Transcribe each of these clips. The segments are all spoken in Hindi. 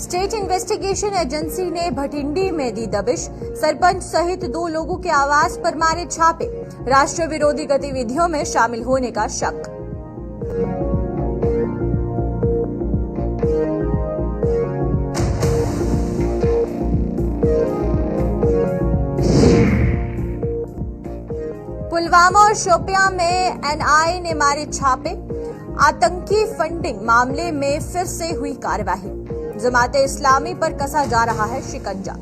स्टेट इन्वेस्टिगेशन एजेंसी ने भटिंडी में दी दबिश, सरपंच सहित 2 लोगों के आवास पर मारे छापे, राष्ट्र विरोधी गतिविधियों में शामिल होने का शक। पुलवामा और शोपियां में एनआईए ने मारे छापे, आतंकी फंडिंग मामले में फिर से हुई कार्रवाई, जमाते इस्लामी पर कसा जा रहा है शिकंजा।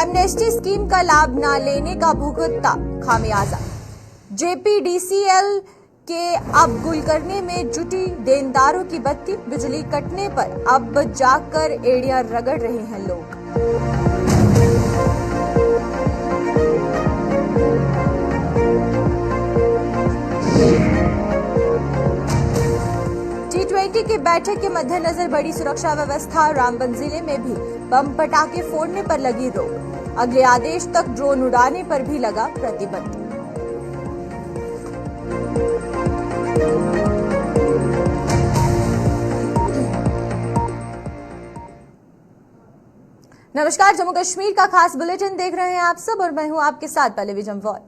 एमनेस्टी स्कीम का लाभ न लेने का भुगतना खामियाजा, जेपीडीसीएल के अब गुल करने में जुटी देनदारों की बत्ती, बिजली कटने पर अब जाकर एड़ियां रगड़ रहे हैं लोग। T20 की बैठक के मद्देनजर बड़ी सुरक्षा व्यवस्था, रामबन जिले में भी बम पटाखे फोड़ने पर लगी रोक, अगले आदेश तक ड्रोन उड़ाने पर भी लगा प्रतिबंध। नमस्कार, जम्मू कश्मीर का खास बुलेटिन देख रहे हैं आप सब और मैं हूं आपके साथ पल्लवी जम्वाल।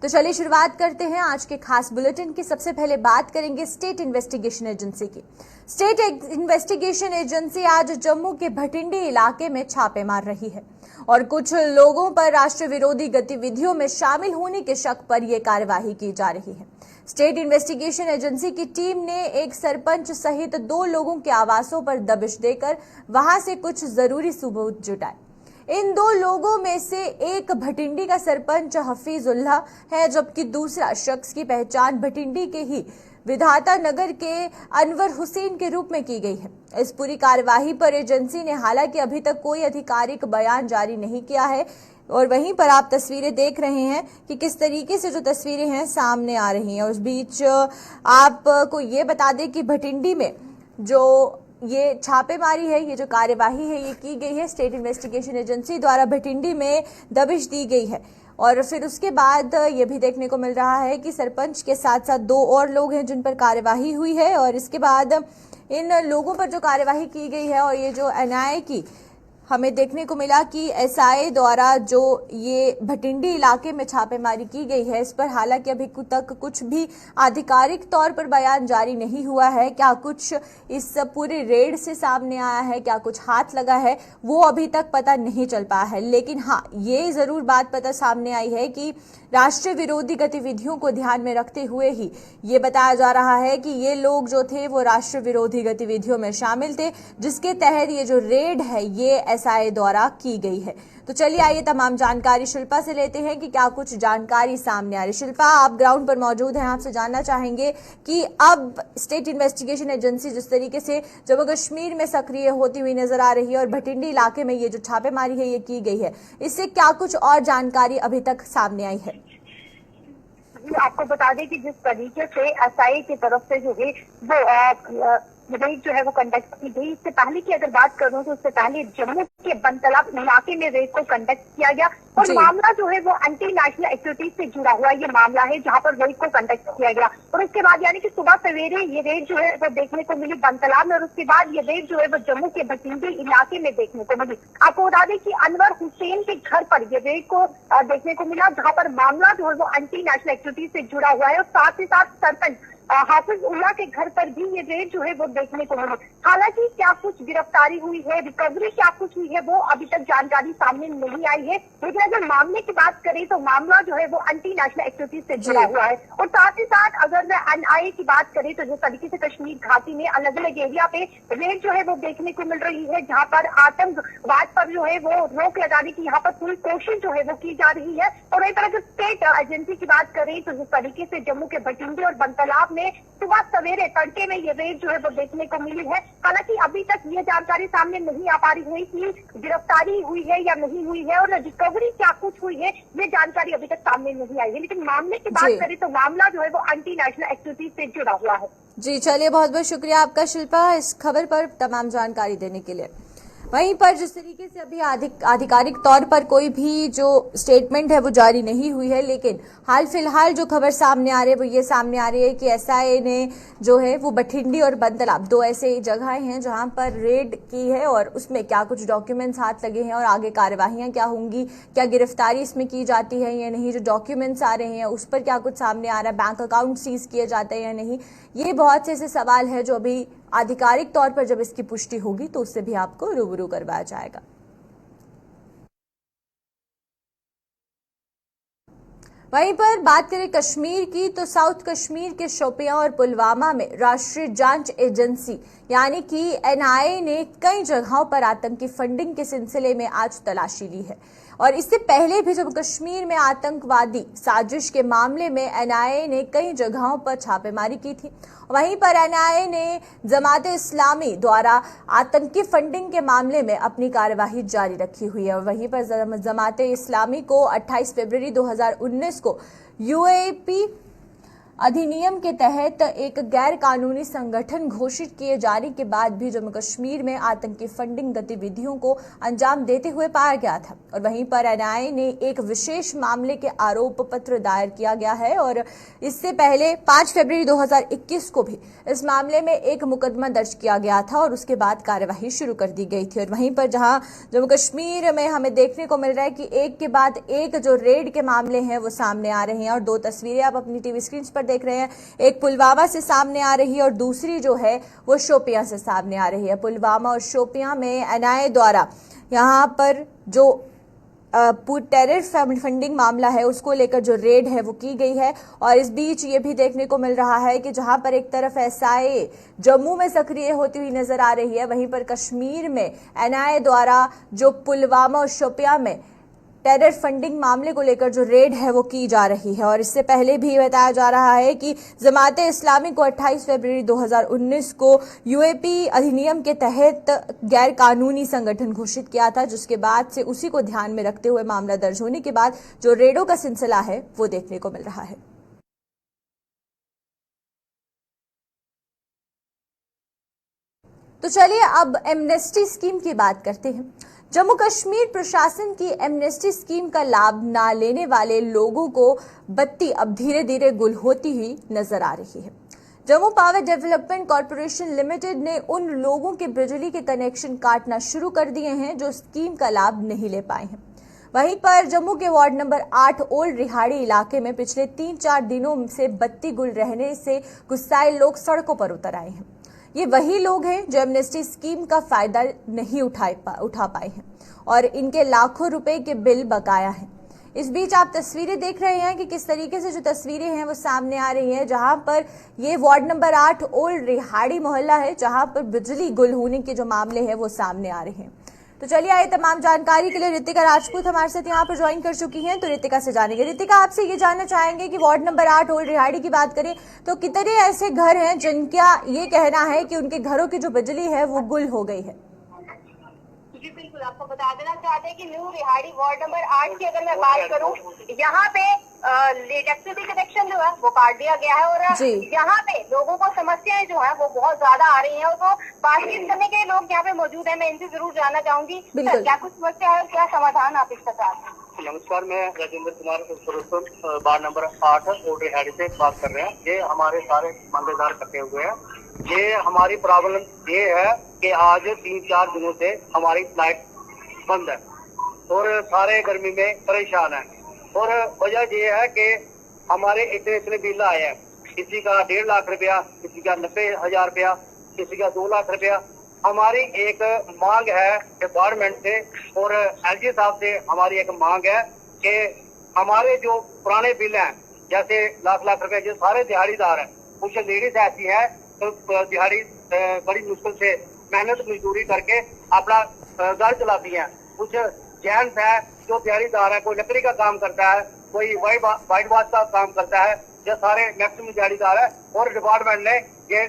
तो चलिए शुरुआत करते हैं आज के खास बुलेटिन की। सबसे पहले बात करेंगे स्टेट इन्वेस्टिगेशन एजेंसी की। स्टेट इन्वेस्टिगेशन एजेंसी आज जम्मू के भटिंडी इलाके में छापे मार रही है और कुछ लोगों पर राष्ट्र विरोधी गतिविधियों में शामिल होने के शक पर यह कार्यवाही की जा रही है। स्टेट इन्वेस्टिगेशन एजेंसी की टीम ने एक सरपंच सहित 2 लोगों के आवासों पर दबिश देकर वहां से कुछ जरूरी सबूत जुटाए। इन 2 लोगों में से एक भटिंडी का सरपंच हफीजुल्लाह है, जबकि दूसरा शख्स की पहचान भटिंडी के ही विधाता नगर के अनवर हुसैन के रूप में की गई है। इस पूरी कार्यवाही पर एजेंसी ने हालांकि अभी तक कोई आधिकारिक बयान जारी नहीं किया है और वहीं पर आप तस्वीरें देख रहे हैं कि किस तरीके से जो तस्वीरें हैं सामने आ रही हैं। उस बीच आपको ये बता दें कि भटिंडी में जो ये छापेमारी है, ये जो कार्यवाही है, ये की गई है स्टेट इन्वेस्टिगेशन एजेंसी द्वारा। भटिंडी में दबिश दी गई है और फिर उसके बाद ये भी देखने को मिल रहा है कि सरपंच के साथ साथ 2 और लोग हैं जिन पर कार्यवाही हुई है और इसके बाद इन लोगों पर जो कार्यवाही की गई है और ये जो एनआईए की हमें देखने को मिला कि एसआई द्वारा जो ये भटिंडी इलाके में छापेमारी की गई है, इस पर हालांकि अभी तक कुछ भी आधिकारिक तौर पर बयान जारी नहीं हुआ है। क्या कुछ इस पूरे रेड से सामने आया है, क्या कुछ हाथ लगा है, वो अभी तक पता नहीं चल पाया है। लेकिन हाँ, ये जरूर बात पता सामने आई है कि राष्ट्र विरोधी गतिविधियों को ध्यान में रखते हुए ही ये बताया जा रहा है कि ये लोग जो थे वो राष्ट्र विरोधी गतिविधियों में शामिल थे, जिसके तहत ये जो रेड है ये एसआई द्वारा की गई है। तो चलिए आइए तमाम जानकारी शिल्पा से लेते हैं कि क्या कुछ जानकारी सामने आ रही। शिल्पा, आप ग्राउंड पर मौजूद हैं, आपसे जानना चाहेंगे कि अब स्टेट इन्वेस्टिगेशन एजेंसी जिस तरीके से जम्मू कश्मीर में सक्रिय होती हुई नजर आ रही है और भटिंडी इलाके में ये जो छापेमारी है ये की गई है, इससे क्या कुछ और जानकारी अभी तक सामने आई है? आपको बता दें कि जिस तरीके से एसआई की तरफ से जो है वो रेड जो है वो कंडक्ट की गई, इससे पहले की अगर बात करूं तो उससे पहले जम्मू के बनतलाब इलाके में रेड को कंडक्ट किया गया और मामला जो है वो एंटी नेशनल एक्टिविटीज से जुड़ा हुआ ये मामला है जहां पर रेड को कंडक्ट किया गया और उसके बाद यानी कि सुबह सवेरे ये रेड जो है वो देखने को मिली बनतलाब में और उसके बाद ये रेड जो है वो जम्मू के भटिंडी इलाके में देखने को मिली। आपको बता दें कि अनवर हुसैन के घर पर ये रेड को देखने को मिला जहाँ पर मामला जो है वो एंटी नेशनल एक्टिविटीज से जुड़ा हुआ है और साथ ही साथ सरपंच हाफिजुल्लाह के घर पर भी ये रेड जो है वो देखने को मिली। हालांकि क्या कुछ गिरफ्तारी हुई है, रिकवरी क्या कुछ हुई है, वो अभी तक जानकारी सामने नहीं आई है। लेकिन अगर मामले की बात करें तो मामला जो है वो एंटी नेशनल एक्टिविटीज से जुड़ा हुआ है और साथ ही साथ अगर मैं एनआईए की बात करें तो जिस तरीके से कश्मीर घाटी में अलग अलग एरिया पे रेड जो है वो देखने को मिल रही है, जहाँ पर आतंकवाद पर जो है वो रोक लगाने की यहाँ पर पूरी कोशिश जो है वो की जा रही है। और एक तरह से स्टेट एजेंसी की बात करें तो जिस तरीके से जम्मू के भटिंडी और बनतलाब सुबह सवेरे तड़के में ये रेड जो है वो देखने को मिली है। हालांकि अभी तक ये जानकारी सामने नहीं आ पा रही है कि गिरफ्तारी हुई है या नहीं हुई है और रिकवरी क्या कुछ हुई है, ये जानकारी अभी तक सामने नहीं आई है। लेकिन मामले की बात करें तो मामला जो है वो एंटी नेशनल एक्टिविटीज से जुड़ा हुआ है। जी चलिए, बहुत बहुत शुक्रिया आपका शिल्पा इस खबर पर तमाम जानकारी देने के लिए। वहीं पर जिस तरीके से अभी आधिकारिक तौर पर कोई भी जो स्टेटमेंट है वो जारी नहीं हुई है, लेकिन हाल फिलहाल जो खबर सामने आ रही है वो ये सामने आ रही है कि एसआई ने जो है वो बठिंडी और बंदलाब दो ऐसे जगहें हैं जहां पर रेड की है और उसमें क्या कुछ डॉक्यूमेंट्स हाथ लगे हैं और आगे कार्यवाहियां क्या होंगी, क्या गिरफ्तारी इसमें की जाती है या नहीं, जो डॉक्यूमेंट्स आ रहे हैं उस पर क्या कुछ सामने आ रहा है, बैंक अकाउंट सीज किए जाते हैं या नहीं, ये बहुत से ऐसे सवाल है जो अभी आधिकारिक तौर पर जब इसकी पुष्टि होगी तो उससे भी आपको रूबरू करवाया जाएगा। वहीं पर बात करें कश्मीर की तो साउथ कश्मीर के शोपियां और पुलवामा में राष्ट्रीय जांच एजेंसी यानी कि एनआईए ने कई जगहों पर आतंकी फंडिंग के सिलसिले में आज तलाशी ली है और इससे पहले भी जम्मू कश्मीर में आतंकवादी साजिश के मामले में एनआईए ने कई जगहों पर छापेमारी की थी। वहीं पर एनआईए ने जमाते इस्लामी द्वारा आतंकी फंडिंग के मामले में अपनी कार्यवाही जारी रखी हुई है और वहीं पर जमाते इस्लामी को 28 फरवरी 2019 को यूएपी अधिनियम के तहत एक गैर कानूनी संगठन घोषित किए जाने के बाद भी जम्मू कश्मीर में आतंकी फंडिंग गतिविधियों को अंजाम देते हुए पाया गया था और वहीं पर एनआईए ने एक विशेष मामले के आरोप पत्र दायर किया गया है और इससे पहले 5 फरवरी 2021 को भी इस मामले में एक मुकदमा दर्ज किया गया था और उसके बाद कार्यवाही शुरू कर दी गई थी। और वहीं पर जहां जम्मू कश्मीर में हमें देखने को मिल रहा है कि एक के बाद एक जो रेड के मामले हैं वो सामने आ रहे हैं और दो तस्वीरें आप अपनी टीवी स्क्रीन पर देख रहे हैं, एक पुलवामा से सामने आ रही है और दूसरी जो है वो शोपियां से सामने आ रही है। पुलवामा और शोपियां में एनआईए द्वारा यहां पर जो टेरर फंडिंग मामला है उसको लेकर जो रेड है वो की गई है और इस बीच ये भी देखने को मिल रहा है कि जहां पर एक तरफ एसआईए जम्मू में सक्रिय होती हुई नजर आ रही है, वहीं पर कश्मीर में एनआईए द्वारा जो पुलवामा और शोपियां में टेरर फंडिंग मामले को लेकर जो रेड है वो की जा रही है। और इससे पहले भी बताया जा रहा है कि जमाते इस्लामी को 28 फरवरी 2019 को यूएपी अधिनियम के तहत गैर कानूनी संगठन घोषित किया था, जिसके बाद से उसी को ध्यान में रखते हुए मामला दर्ज होने के बाद जो रेडों का सिलसिला है वो देखने को मिल रहा है। तो चलिए अब एमनेस्टी स्कीम की बात करते हैं। जम्मू कश्मीर प्रशासन की एमनेस्टी स्कीम का लाभ ना लेने वाले लोगों को बत्ती अब धीरे धीरे गुल होती हुई नजर आ रही है। Jammu power development corporation limited ने उन लोगों के बिजली के कनेक्शन काटना शुरू कर दिए हैं जो स्कीम का लाभ नहीं ले पाए हैं। वहीं पर जम्मू के वार्ड नंबर 8 ओल्ड रिहाड़ी इलाके में पिछले 3-4 दिनों से बत्ती गुल रहने से गुस्साए लोग सड़कों पर उतर आए हैं। ये वही लोग हैं जो एमनेस्टी स्कीम का फायदा नहीं उठा पाए हैं और इनके लाखों रुपए के बिल बकाया हैं। इस बीच आप तस्वीरें देख रहे हैं कि किस तरीके से जो तस्वीरें हैं वो सामने आ रही हैं, जहां पर ये वार्ड नंबर 8 ओल्ड रिहाड़ी मोहल्ला है जहां पर बिजली गुल होने के जो मामले हैं वो सामने आ रहे हैं। तो चलिए आइए तमाम जानकारी के लिए रितिका राजपूत हमारे साथ यहाँ पर ज्वाइन कर चुकी हैं, तो रितिका से जानेंगे। रितिका, आपसे ये जानना चाहेंगे कि वार्ड नंबर 8 ओल्ड रिहाड़ी की बात करें तो कितने ऐसे घर हैं जिनका ये कहना है कि उनके घरों की जो बिजली है वो गुल हो गई है? जी बिल्कुल, आपको बता देना चाहते हैं कि न्यू रिहाड़ी वार्ड नंबर 8 की अगर मैं बात करूं, यहाँ पे इलेक्ट्रिसिटी कनेक्शन जो है वो काट दिया गया है और यहाँ पे लोगों को समस्याएं जो है वो बहुत ज्यादा आ रही हैं और तो बातचीत करने के लोग यहाँ पे मौजूद है। मैं इनसे जरूर जानना चाहूंगी क्या कुछ समस्या है और क्या समाधान आप इसका चाहते हैं। नमस्कार, मैं Rajendra Kumar ward number 8 old Rehari से बात कर रहे हैं। ये हमारे सारे मल्लेदार इकट्ठे हुए हैं। ये हमारी प्रॉब्लम ये है कि आज 3-4 दिनों से हमारी लाइट बंद है और सारे गर्मी में परेशान है और वजह ये है कि हमारे इतने बिल आए हैं, किसी का 1.5 लाख रुपया, किसी का 90,000 रुपया, किसी का 2 लाख रुपया। हमारी एक मांग है डिपार्टमेंट से और एलजी साहब से हमारी एक मांग है कि हमारे जो पुराने बिल हैं, जैसे लाख रुपए, जो सारे दिहाड़ीदार हैं, कुछ लेडीज ऐसी है तो दिहाड़ी बड़ी मुश्किल से मेहनत मजदूरी करके अपना घर चलाती हैं। कुछ जेंट्स है जो दिहाड़ीदार है, कोई लकड़ी का काम करता है, कोई वाइट वॉश का काम करता है, ये सारे मैक्सिमम दिहाड़ीदार है और डिपार्टमेंट ने ये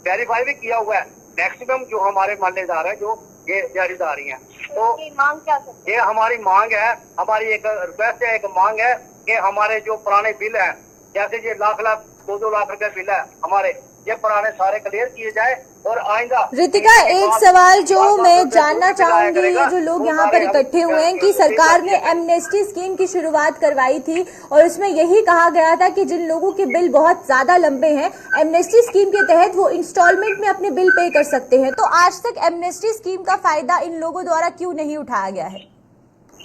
वेरीफाई भी किया हुआ है। मैक्सिमम जो हमारे मालेदार है जो ये दिहाड़ीदार ही है। तो मांग क्या ये हमारी मांग है, हमारी एक रिक्वेस्ट है, एक मांग है कि हमारे जो पुराने बिल है, जैसे ये लाख 2-2 लाख रुपए बिल है हमारे, ये पुराने सारे क्लियर किए जाए और आएगा। रितिका, एक सवाल जो मैं जानना चाहूंगी, ये जो लोग यहाँ पर इकट्ठे हुए हैं कि सरकार ने एमनेस्टी स्कीम की शुरुआत करवाई थी और उसमें यही कहा गया था कि जिन लोगों के बिल बहुत ज्यादा लंबे हैं, एमनेस्टी स्कीम के तहत वो इंस्टॉलमेंट में अपने बिल पे कर सकते हैं। तो आज तक एमनेस्टी स्कीम का फायदा इन लोगों द्वारा क्यों नहीं उठाया गया है?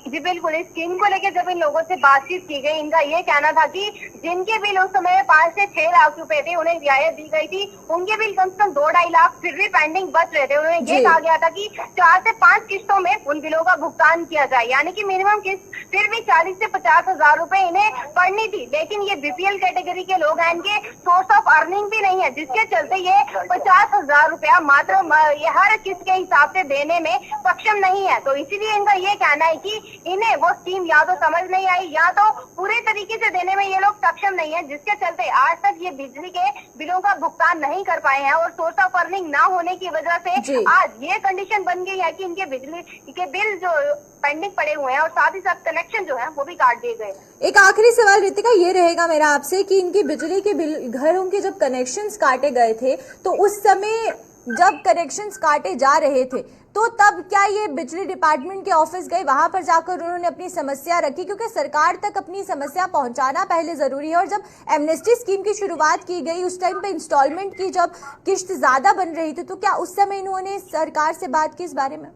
जी बिल्कुल, इस स्कीम को लेकर जब इन लोगों से बातचीत की गई, इनका ये कहना था कि जिनके बिल उस समय 5 से 6 लाख रुपए थे, उन्हें रियायत दी गई थी। उनके बिल कम से कम 2-2.5 लाख फिर भी पेंडिंग बच रहे थे। उन्हें ये कहा गया था कि 4 से 5 किस्तों में उन बिलों का भुगतान किया जाए, यानी कि मिनिमम किस्त फिर भी 40 से 50 हजार रुपए इन्हें पड़नी थी। लेकिन ये बीपीएल कैटेगरी के लोग हैं, इनके सोर्स ऑफ अर्निंग भी नहीं है, जिसके चलते ये 50 हजार रुपया मात्र ये हर किस्त के हिसाब से देने में सक्षम नहीं है। तो इसीलिए इनका ये कहना है कि इन्हें वो स्कीम या तो समझ नहीं आई या तो पूरे तरीके से देने में ये लोग सक्षम नहीं है, जिसके चलते आज तक ये बिजली के बिलों का भुगतान नहीं कर पाए हैं। और सोर्स ऑफ अर्निंग ना होने की वजह से आज ये कंडीशन बन गई है कि इनके बिजली के बिल जो पेंडिंग पड़े हुए हैं और साथ ही साथ कनेक्शन जो है वो भी काट दिए गए। एक आखिरी सवाल रितिका ये रहेगा मेरा आपसे कि इनकी बिजली के बिल, घरों के जब कनेक्शंस काटे गए थे, तो उस समय जब कनेक्शंस काटे जा रहे थे तो तब क्या ये बिजली डिपार्टमेंट के ऑफिस गए, वहां पर जाकर उन्होंने अपनी समस्या रखी? क्योंकि सरकार तक अपनी समस्या पहुंचाना पहले जरूरी है। और जब एमनेस्टी स्कीम की शुरुआत की गई, उस टाइम पे इंस्टॉलमेंट की जब किस्त ज्यादा बन रही थी, तो क्या उस समय इन्होंने सरकार से बात की इस बारे में?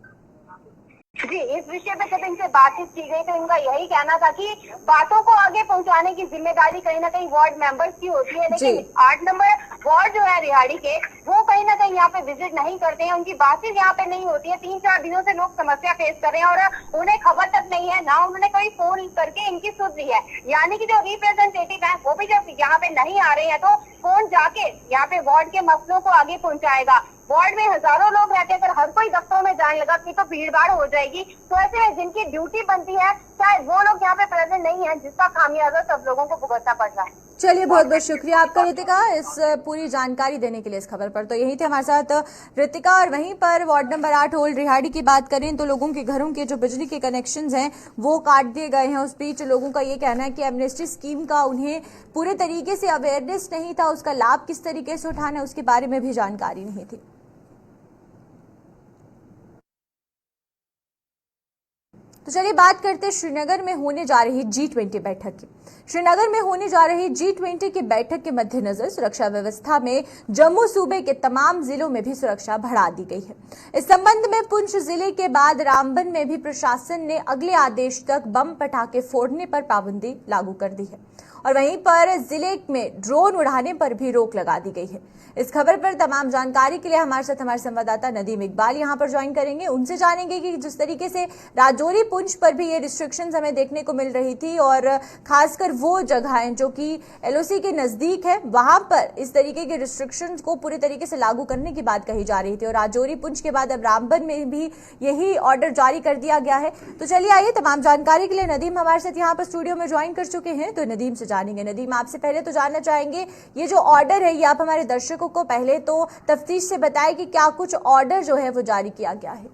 जी, इस विषय पे जब इनसे बातचीत की गई तो इनका यही कहना था कि बातों को आगे पहुंचाने की जिम्मेदारी कहीं ना कहीं वार्ड मेंबर्स की होती है, लेकिन 8 नंबर वार्ड जो है रिहाड़ी के, वो कहीं ना कहीं यहाँ पे विजिट नहीं करते हैं, उनकी बातचीत यहाँ पे नहीं होती है। 3-4 दिनों से लोग समस्या फेस कर रहे हैं और उन्हें खबर तक नहीं है, ना उन्होंने कोई फोन करके इनकी सुन ली है। यानी कि जो रिप्रेजेंटेटिव है वो भी जब यहाँ पे नहीं आ रहे हैं तो फोन जाके यहाँ पे वार्ड के मसलों को आगे पहुँचाएगा। वार्ड में हजारों लोग रहते हैं, अगर हर कोई दफ्तरों में जाने लगा तो भीड़ भाड़ हो जाएगी। तो ऐसे में जिनकी ड्यूटी बनती है शायद वो लोग यहाँ पे प्रेजेंट नहीं है, जिसका खामियाजा सब लोगों को भुगतना पड़ रहा है। चलिए, बहुत बहुत शुक्रिया आपका रितिका इस पूरी जानकारी देने के लिए इस खबर पर। तो यही थे हमारे साथ रितिका। और वहीं पर वार्ड नंबर 8 ओल्ड रिहाड़ी की बात करें तो लोगों के घरों के जो बिजली के कनेक्शंस हैं वो काट दिए गए हैं। उस बीच लोगों का ये कहना है कि एमनेस्टी स्कीम का उन्हें पूरे तरीके से अवेयरनेस नहीं था, उसका लाभ किस तरीके से उठाना है उसके बारे में भी जानकारी नहीं थी। तो चलिए बात करते हैं श्रीनगर में होने जा रही G20 बैठक की। श्रीनगर में होने जा रही G20 की बैठक के मद्देनजर सुरक्षा व्यवस्था में जम्मू सूबे के तमाम जिलों में भी सुरक्षा बढ़ा दी गई है। इस संबंध में पुंछ जिले के बाद रामबन में भी प्रशासन ने अगले आदेश तक बम पटाखे फोड़ने पर पाबंदी लागू कर दी है और वहीं पर जिले में ड्रोन उड़ाने पर भी रोक लगा दी गई है। इस खबर पर तमाम जानकारी के लिए हमारे साथ हमारे संवाददाता नदीम इकबाल यहां पर ज्वाइन करेंगे। उनसे जानेंगे कि जिस तरीके से राजौरी पुंछ पर भी ये रिस्ट्रिक्शंस हमें देखने को मिल रही थी और खासकर वो जगहें जो कि एलओसी के नजदीक है, वहां पर इस तरीके के रिस्ट्रिक्शंस को पूरे तरीके से लागू करने की बात कही जा रही थी और राजौरी पुंछ के बाद अब रामबन में भी यही ऑर्डर जारी कर दिया गया है। तो चलिए आइए, तमाम जानकारी के लिए नदीम हमारे साथ यहाँ पर स्टूडियो में ज्वाइन कर चुके हैं, तो नदीम से जानेंगे। नदीम, आपसे पहले तो जानना चाहेंगे ये जो ऑर्डर है ये आप हमारे दर्शकों को पहले तो तफ्तीश से बताएं कि क्या कुछ ऑर्डर जो है वो जारी किया गया है।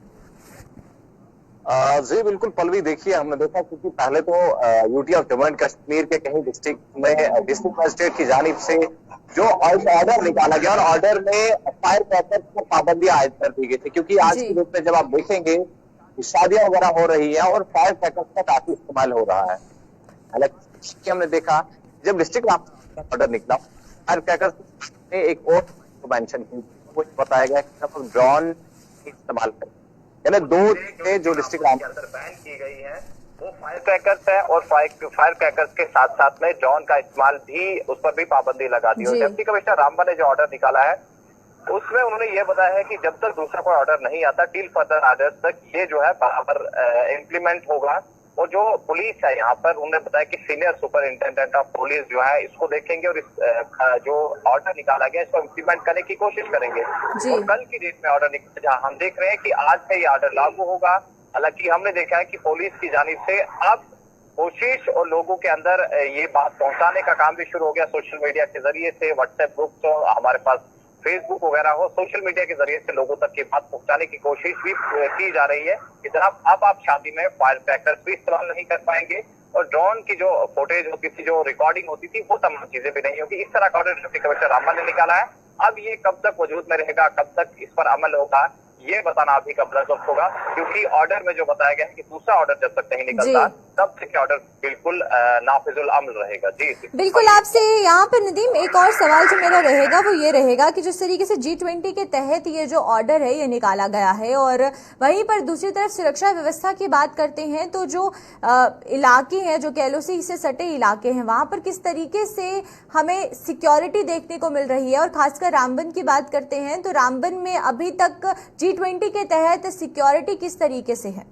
जी बिल्कुल पल्लवी, देखिए हमने देखा क्योंकि पहले तो UT of Jammu and Kashmir के कहीं डिस्ट्रिक्ट में डिस्ट्रिक्ट मजिस्ट्रेट की जानिब से जो ऑर्डर निकाला गया और ऑर्डर में फायर क्रैकर्स पर पाबंदी आयद कर दी गई थी, क्योंकि आज के रूप में जब आप देखेंगे शादियां वगैरह हो रही है और फायर क्रैकर्स का काफी इस्तेमाल हो रहा है। हालांकि हमने देखा जब डिस्ट्रिक्ट ऑर्डर निकला फायर क्रैकर्स ने एक और मेंशन की, वो बताया गया कि सब ड्रोन इस्तेमाल करें, यानी 2 चीजें जो डिस्ट्रिक्ट के अंदर बैन की गई है वो फायर क्रैकर्स है और फायर क्रैकर्स के साथ साथ में ड्रोन का इस्तेमाल भी, उस पर भी पाबंदी लगा दी। और डिप्टी कमिश्नर रामबन ने जो ऑर्डर निकाला है उसमें उन्होंने ये बताया है कि जब तक दूसरा कोई ऑर्डर नहीं आता टिल फर्दर ऑर्डर तक ये जो है बराबर इम्प्लीमेंट होगा। और जो पुलिस है यहाँ पर उन्होंने बताया कि सीनियर सुपरिंटेंडेंट ऑफ पुलिस जो है इसको देखेंगे और इस जो ऑर्डर निकाला गया इसको इम्प्लीमेंट करने की कोशिश करेंगे। और कल की डेट में ऑर्डर निकला, जहाँ हम देख रहे हैं कि आज से ये ऑर्डर लागू होगा। हालांकि हमने देखा है कि पुलिस की जानिब से अब कोशिश और लोगों के अंदर ये बात पहुंचाने का काम भी शुरू हो गया, सोशल मीडिया के जरिए से, व्हाट्सएप ग्रुप तो हमारे पास फेसबुक वगैरह हो, सोशल मीडिया के जरिए से लोगों तक ये बात पहुंचाने की कोशिश भी की जा रही है कि जनाब अब आप शादी में फायर क्रैकर्स भी इस्तेमाल नहीं कर पाएंगे और ड्रोन की जो फुटेज होती थी, जो रिकॉर्डिंग होती थी, वो तमाम चीजें भी नहीं होगी। इस तरह का ऑर्डर डिप्टी कमिश्नर रामबन ने निकाला है अब ये कब तक वजूद में रहेगा, कब तक इस पर अमल होगा, ये बताना अभी का बड़ा वक्त होगा, क्योंकि ऑर्डर में जो बताया गया है कि दूसरा ऑर्डर जब तक नहीं निकलता तब तक ऑर्डर बिल्कुल नाफिजुल अमल रहेगा। जी बिल्कुल। आपसे यहाँ पे नदीम एक और सवाल जो मेरा रहेगा वो ये रहेगा कि जिस तरीके से G20 के तहत ये जो ऑर्डर है ये निकाला गया है और वहीं पर दूसरी तरफ सुरक्षा व्यवस्था की बात करते हैं तो जो इलाके हैं जो LOC से सटे इलाके हैं वहां पर किस तरीके से हमें सिक्योरिटी देखने को मिल रही है और खासकर रामबन की बात करते हैं तो रामबन में अभी तक G20 के तहत सिक्योरिटी किस तरीके से है?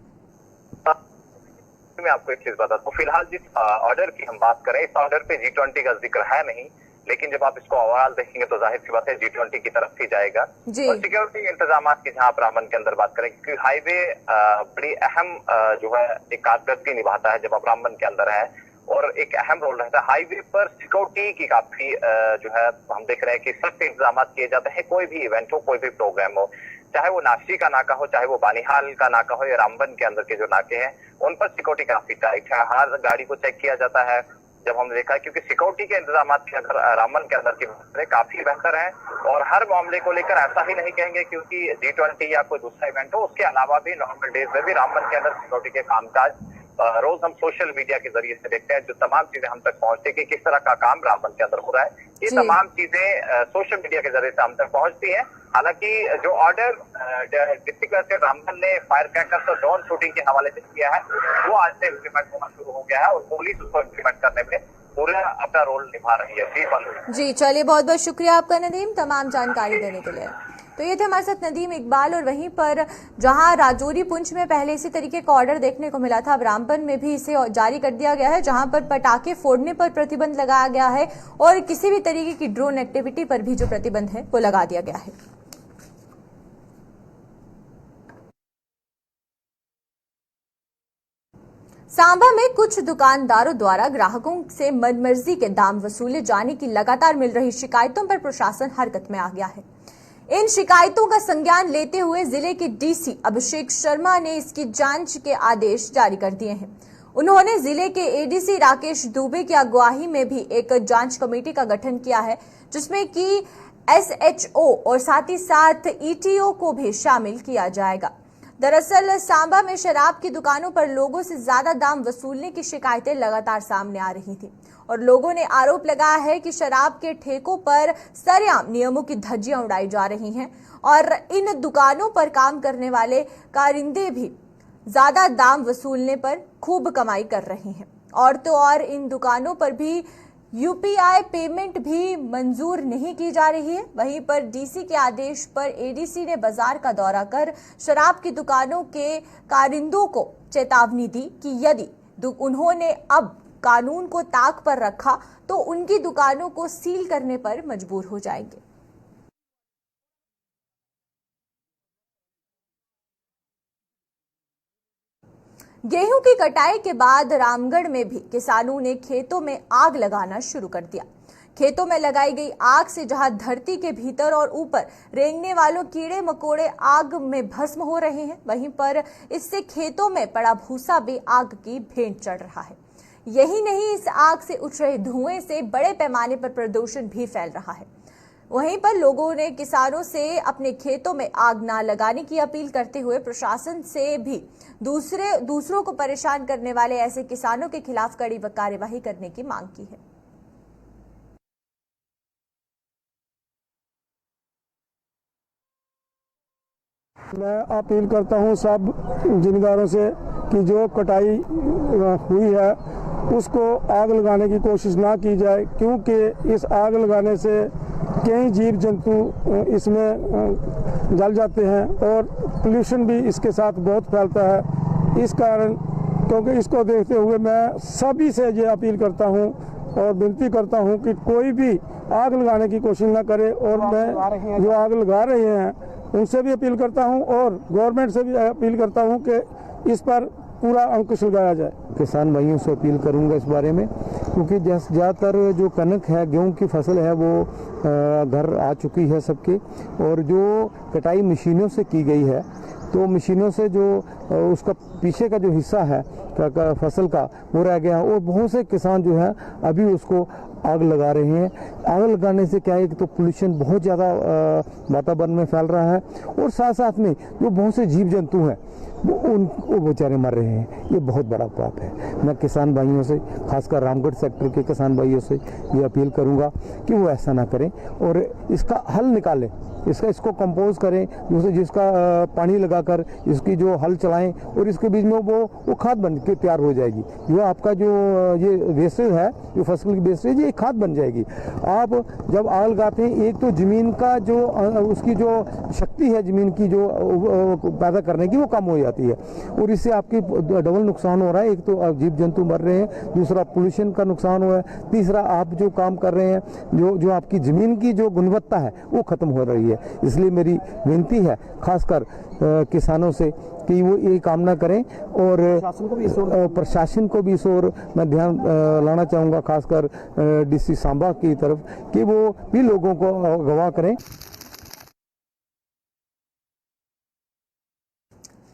मैं आपको एक चीज बताता हूँ, फिलहाल जिस ऑर्डर की हम बात करें इस ऑर्डर पे G20 का जिक्र है नहीं, लेकिन जब आप इसको ओवरऑल देखेंगे तो जाहिर सी बात है G20 की तरफ ही जाएगा। और सिक्योरिटी इंतजाम की जहां आप रामबन के अंदर बात करें, क्योंकि हाईवे बड़ी अहम जो है एक कारकर्दगी निभाता है जब आप रामबन के अंदर है और एक अहम रोल रहता है। हाईवे पर सिक्योरिटी की काफी जो है हम देख रहे हैं कि सख्त इंतजाम किए जाते हैं। कोई भी इवेंट हो, कोई भी प्रोग्राम हो, चाहे वो नाशी का नाका हो, चाहे वो बानीहाल का नाका हो या रामबन के अंदर के जो नाके हैं उन पर सिक्योरिटी काफी टाइट है। हर गाड़ी को चेक किया जाता है जब हमने देखा है, क्योंकि सिक्योरिटी के इंतजाम की अगर रामबन के अंदर की काफी बेहतर है। और हर मामले को लेकर ऐसा ही नहीं कहेंगे क्योंकि G20 या कोई दूसरा इवेंट हो, उसके अलावा भी नॉर्मल डेज में भी रामबन के अंदर सिक्योरिटी के कामकाज रोज हम सोशल मीडिया के जरिए से देखते हैं, जो तमाम चीजें हम तक पहुंचती है कि किस तरह का काम रामबन के अंदर हो रहा है। ये तमाम चीजें सोशल मीडिया के जरिए से हम तक पहुंचती है। हालांकि जो ऑर्डर डिस्ट्रिक्ट मजिस्ट्रेट रामबन ने फायर क्रैकर्स और ड्रोन शूटिंग के हवाले से किया है वो आज से इम्प्लीमेंट होना शुरू हो गया है और पुलिस उसको इम्प्लीमेंट करने में पूरा अपना रोल निभा रही है। जी चलिए, बहुत बहुत शुक्रिया आपका नदीम तमाम जानकारी देने के लिए। तो ये थे हमारे साथ नदीम इकबाल। और वहीं पर जहां राजौरी पुंछ में पहले इसी तरीके का ऑर्डर देखने को मिला था, अब रामबन में भी इसे जारी कर दिया गया है, जहां पर पटाखे फोड़ने पर प्रतिबंध लगाया गया है और किसी भी तरीके की ड्रोन एक्टिविटी पर भी जो प्रतिबंध है वो लगा दिया गया है। सांबा में कुछ दुकानदारों द्वारा ग्राहकों से मनमर्जी के दाम वसूले जाने की लगातार मिल रही शिकायतों पर प्रशासन हरकत में आ गया है। इन शिकायतों का संज्ञान लेते हुए जिले के डीसी अभिषेक शर्मा ने इसकी जांच के आदेश जारी कर दिए हैं। उन्होंने जिले के एडीसी राकेश दुबे की अगुवाई में भी एक जांच कमेटी का गठन किया है, जिसमें कि SHO और साथ ही साथ ETO को भी शामिल किया जाएगा। दरअसल सांबा में शराब की दुकानों पर लोगों से ज्यादा दाम वसूलने की शिकायतें लगातार सामने आ रही थी और लोगों ने आरोप लगाया है कि शराब के ठेकों पर सरेआम नियमों की धज्जियां उड़ाई जा रही हैं और इन दुकानों पर काम करने वाले कारिंदे भी ज्यादा दाम वसूलने पर खूब कमाई कर रहे हैं। और तो और इन दुकानों पर भी UPI पेमेंट भी मंजूर नहीं की जा रही है। वहीं पर डीसी के आदेश पर एडीसी ने बाजार का दौरा कर शराब की दुकानों के कारिंदों को चेतावनी दी कि यदि उन्होंने अब कानून को ताक पर रखा तो उनकी दुकानों को सील करने पर मजबूर हो जाएंगे। गेहूं की कटाई के बाद रामगढ़ में भी किसानों ने खेतों में आग लगाना शुरू कर दिया। खेतों में लगाई गई आग से जहां धरती के भीतर और ऊपर रेंगने वालों कीड़े मकोड़े आग में भस्म हो रहे हैं, वहीं पर इससे खेतों में पड़ा भूसा भी आग की भेंट चढ़ रहा है। यही नहीं, इस आग से उठ रहे धुएं से बड़े पैमाने पर प्रदूषण भी फैल रहा है। वहीं पर लोगों ने किसानों से अपने खेतों में आग न लगाने की अपील करते हुए प्रशासन से भी दूसरों को परेशान करने वाले ऐसे किसानों के खिलाफ कड़ी कार्यवाही करने की मांग की है। मैं अपील करता हूं सब जिम्मेदारों से कि जो कटाई हुई है उसको आग लगाने की कोशिश ना की जाए, क्योंकि इस आग लगाने से कई जीव जंतु इसमें जल जाते हैं और पोल्यूशन भी इसके साथ बहुत फैलता है। इस कारण क्योंकि इसको देखते हुए मैं सभी से ये अपील करता हूं और विनती करता हूं कि कोई भी आग लगाने की कोशिश ना करे। और मैं जो आग लगा रहे हैं उनसे भी अपील करता हूं और गवर्नमेंट से भी अपील करता हूं कि इस पर पूरा अंकुश लगाया जाए। किसान भाइयों से अपील करूंगा इस बारे में, क्योंकि ज़्यादातर जो कनक है, गेहूं की फसल है, वो घर आ चुकी है सबके, और जो कटाई मशीनों से की गई है तो मशीनों से जो उसका पीछे का जो हिस्सा है का फसल का वो रह गया, और बहुत से किसान जो है अभी उसको आग लगा रहे हैं। आग लगाने से क्या है कि तो पोल्यूशन बहुत ज़्यादा वातावरण में फैल रहा है, और साथ साथ में जो बहुत से जीव जंतु हैं वो बेचारे मर रहे हैं। ये बहुत बड़ा पाप है। मैं किसान भाइयों से, खासकर रामगढ़ सेक्टर के किसान भाइयों से ये अपील करूंगा कि वो ऐसा ना करें और इसका हल निकालें, इसको कंपोज करें, जिसका पानी लगाकर इसकी जो हल चलाएं, और इसके बीच में वो खाद बन के तैयार हो जाएगी। जो आपका जो ये वेस्टेज है, जो फसल की वेस्टेज, ये खाद बन जाएगी। आप जब आग लगाते हैं, एक तो जमीन का जो उसकी जो शक्ति है जमीन की जो पैदा करने की, वो कम हो जाती है, और इससे आपकी डबल नुकसान हो रहा है। एक तो जीव जंतु मर रहे हैं, दूसरा पोल्यूशन का नुकसान हो रहा है, तीसरा आप जो काम कर रहे हैं, जो आपकी जमीन की जो गुणवत्ता है वो खत्म हो रही है। इसलिए मेरी विनती है खासकर किसानों से कि वो ये काम ना करें, और प्रशासन को भी इस ओर मैं ध्यान लाना चाहूँगा, खासकर डीसी सांबा की तरफ, कि वो भी लोगों को अगवा करें।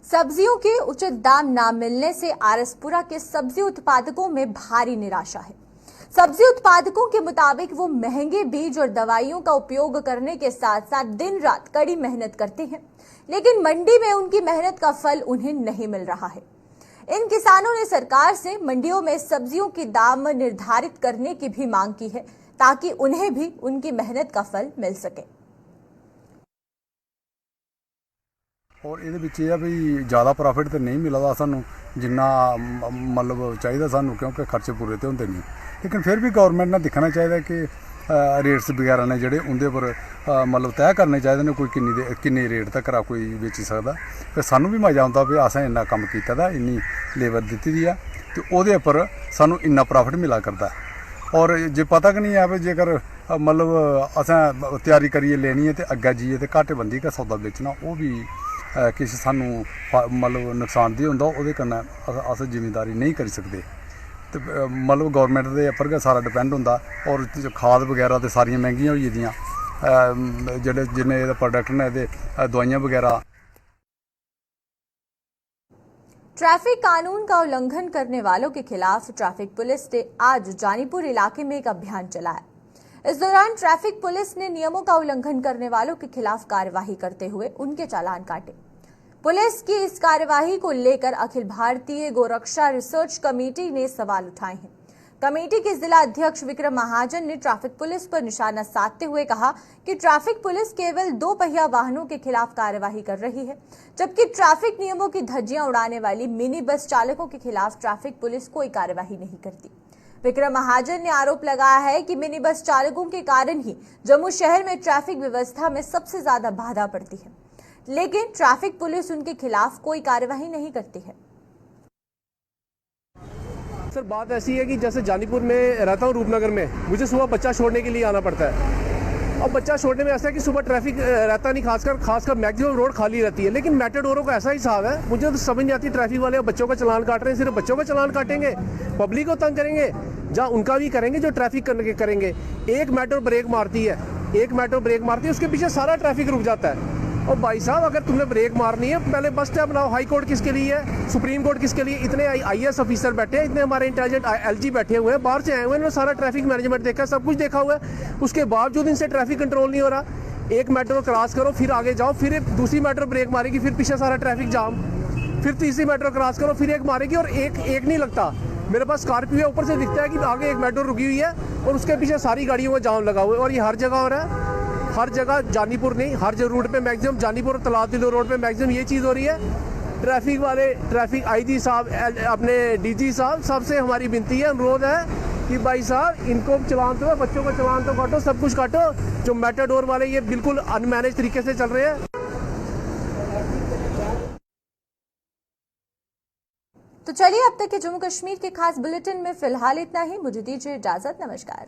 सब्जियों के उचित दाम न मिलने से आरसपुरा के सब्जी उत्पादकों में भारी निराशा है। सब्जी उत्पादकों के मुताबिक वो महंगे बीज और दवाइयों का उपयोग करने के साथ साथ दिन रात कड़ी मेहनत करते हैं, लेकिन मंडी में उनकी मेहनत का फल उन्हें नहीं मिल रहा है। इन किसानों ने सरकार से मंडियों में सब्जियों के दाम निर्धारित करने की भी मांग की है, ताकि उन्हें भी उनकी मेहनत का फल मिल सके। और ਇਹਦੇ ਵਿੱਚ ਇਹ ਆ ਵੀ ਜ਼ਿਆਦਾ ਪ੍ਰੋਫਿਟ ਤੇ ਨਹੀਂ ਮਿਲਦਾ ਸਾਨੂੰ ਜਿੰਨਾ ਮਤਲਬ ਚਾਹੀਦਾ ਸਾਨੂੰ, ਕਿਉਂਕਿ ਖਰਚੇ ਪੂਰੇ ਤੇ ਹੁੰਦੇ ਨਹੀਂ। ਲੇਕਿਨ ਫਿਰ ਵੀ ਗਵਰਨਮੈਂਟ ਨੇ ਦੇਖਣਾ ਚਾਹੀਦਾ ਕਿ ਰੇਟਸ ਵਗੈਰਾ ਨੇ ਜਿਹੜੇ ਉਹਦੇ ਪਰ ਮਤਲਬ ਤੈਅ ਕਰਨੇ ਚਾਹੀਦੇ ਨੇ, ਕੋਈ ਕਿੰਨੇ ਰੇਟ ਤੱਕ ਕੋਈ ਵੇਚ ਸਕਦਾ। ਫਿਰ ਸਾਨੂੰ ਵੀ ਮਜ਼ਾ ਆਉਂਦਾ ਵੀ ਅਸਾਂ ਇੰਨਾ ਕੰਮ ਕੀਤਾ ਦਾ, ਇੰਨੀ ਲੇਬਰ ਦਿੱਤੀ ਦੀ ਆ ਤੇ ਉਹਦੇ ਉੱਪਰ ਸਾਨੂੰ ਇੰਨਾ ਪ੍ਰੋਫਿਟ ਮਿਲਾ ਕਰਦਾ। ਔਰ ਜੇ ਪਤਾ ਕਿ ਨਹੀਂ ਹੈ ਵੀ ਜੇਕਰ ਮਤਲਬ ਅਸਾਂ ਤਿਆਰੀ ਕਰੀਏ ਲੈਣੀ ਹੈ ਤੇ ਅੱਗਾ ਜੀਏ ਤੇ ਘਾਟੇ ਬੰਦੀ ਦਾ ਸੌਦਾ ਵੇਚਣਾ, ਉਹ ਵੀ ਕਿਸੇ ਸਾਨੂੰ ਮਤਲਬ ਨੁਕਸਾਨਦੇਹ ਹੁੰਦਾ। ਉਹਦੇ ਕਰਨਾ ਅਸਾਂ ਜ਼ਿਮੀਂਦਾਰੀ ਨਹੀਂ ਕਰ ਸਕਦੇ ਤੇ ਮਤਲਬ ਗੌਰਮੈਂਟ ਦੇ ਉੱਪਰ ਗਾ ਸਾਰਾ ਡਿਪੈਂਡ ਹੁੰਦਾ। ਔਰ ਖਾਦ ਵਗੈਰਾ ਤੇ ਸਾਰੀਆਂ ਮਹਿੰਗੀਆਂ ਹੋਈ ਦੀਆਂ, ਜਿਹੜੇ ਜਿੰਨੇ ਇਹਦਾ प्रोडक्ट ने ਇਹਦੇ दवाइयां वगैरह। ट्रैफिक कानून का उल्लंघन करने वालों के खिलाफ ट्रैफिक पुलिस ने आज जानीपुर इलाके में एक अभियान चलाया। इस दौरान ट्रैफिक पुलिस ने नियमों का उल्लंघन करने वालों के खिलाफ कार्यवाही करते हुए उनके चालान काटे। पुलिस की इस कार्यवाही को लेकर अखिल भारतीय गोरक्षा रिसर्च कमेटी ने सवाल उठाए हैं। कमेटी के जिला अध्यक्ष विक्रम महाजन ने ट्रैफिक पुलिस पर निशाना साधते हुए कहा कि ट्रैफिक पुलिस केवल 2 पहिया वाहनों के खिलाफ कार्यवाही कर रही है, जबकि ट्रैफिक नियमों की धज्जियां उड़ाने वाली मिनी बस चालकों के खिलाफ ट्रैफिक पुलिस कोई कार्यवाही नहीं करती। विक्रम महाजन ने आरोप लगाया है कि मिनी बस चालकों के कारण ही जम्मू शहर में ट्रैफिक व्यवस्था में सबसे ज्यादा बाधा पड़ती है, लेकिन ट्रैफिक पुलिस उनके खिलाफ कोई कार्यवाही नहीं करती है। सर बात ऐसी है कि जैसे जानीपुर में रहता हूँ, रूपनगर में, मुझे सुबह बच्चा छोड़ने के लिए आना पड़ता है। अब बच्चा छोड़ने में ऐसा है कि सुबह ट्रैफिक रहता नहीं, खासकर मैक्सिमम रोड खाली रहती है, लेकिन मेटाडोरों का ऐसा हिसाब है, मुझे तो समझ नहीं आती। ट्रैफिक वाले बच्चों का चालान काट रहे हैं, सिर्फ बच्चों का चालान काटेंगे, पब्लिक को तंग करेंगे, जहाँ उनका भी करेंगे जो ट्रैफिक करेंगे। एक मेट्रो ब्रेक मारती है, उसके पीछे सारा ट्रैफिक रुक जाता है। और भाई साहब, अगर तुमने ब्रेक मारनी है, पहले बस स्टॉप बनाओ। हाई कोर्ट किसके लिए है, सुप्रीम कोर्ट किसके लिए? इतने आईएएस ऑफिसर बैठे हैं, इतने हमारे इंटेलिजेंट एलजी बैठे हुए हैं, बाहर से आए हुए हैं, इन्होंने सारा ट्रैफिक मैनेजमेंट देखा, सब कुछ देखा हुआ है, उसके बावजूद इनसे ट्रैफिक कंट्रोल नहीं हो रहा। एक मेट्रो क्रॉस करो, फिर आगे जाओ, फिर दूसरी मेट्रो ब्रेक मारेगी, फिर पीछे सारा ट्रैफिक जाम, फिर तीसरी मेट्रो क्रॉस करो, फिर एक मारेगी, और एक नहीं लगता। मेरे पास स्कॉर्पियो है, ऊपर से दिखता है कि आगे एक मेट्रो रुकी हुई है और उसके पीछे सारी गाड़ियों का जाम लगा हुआ है। और ये हर जगह हो रहा है, हर जगह, जानीपुर नहीं, हर रूट पे मैक्सिमम, जानीपुर और तलावतिलो रोड पे मैक्सिमम ये चीज़ हो रही है। ट्रैफिक वाले, ट्रैफिक आईजी साहब, अपने डीजी साहब, सबसे हमारी विनती है, अनुरोध है कि भाई साहब इनको चलान तो, बच्चों का चलान तो काटो, सब कुछ काटो। जो मेटाडोर वाले ये बिल्कुल अनमैनेज तरीके से चल रहे हैं। तो चलिए अब तक के जम्मू कश्मीर के खास बुलेटिन में फिलहाल इतना ही। मुझे दीजिए इजाजत, नमस्कार।